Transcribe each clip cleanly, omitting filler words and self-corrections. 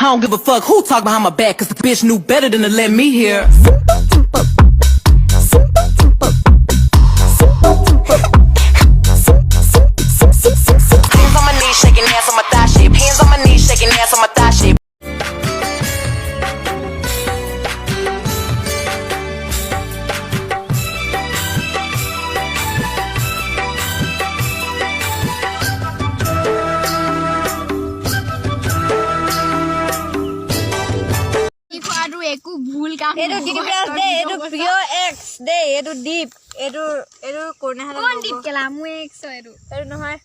don't give a fuck who talk behind my back, cause the bitch knew better than to let me hear. Hands on my knees, shaking ass on my thigh shape. Hands on my knees, shaking ass on my thigh shape. একো ভুল কাম এটো ডিডিপ্লাস দে এটো pure x দে এটো deep এটো কোনে হাতে কোন deep কেলা মু এক্স এটো এটো নহয়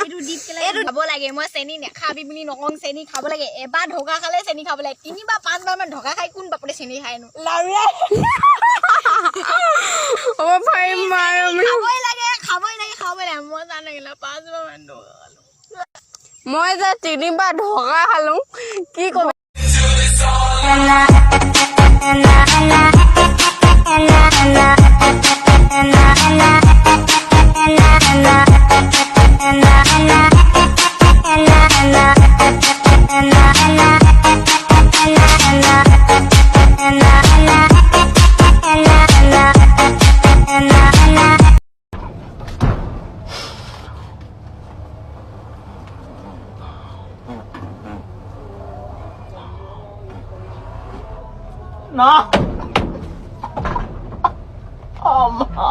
এটো ডিপ কেলা এটো খাব লাগে মই চেনি নেখাবি বুলি নকং চেনি খাব লাগে এবাৰ ঢকা খালে চেনি খাব লাগে তিনিবাৰ পাঁচবাৰ মান ঢকা খাই কোন বাপৰে চেনি খায়নো লাউৰা ও ভাই মাৰ খাবই লাগে মই জানা গেলা পাঁচবাৰ মান ঢকা খালো মই যা তিনিবাৰ ঢকা খালো কি কম No. Oh, Mom.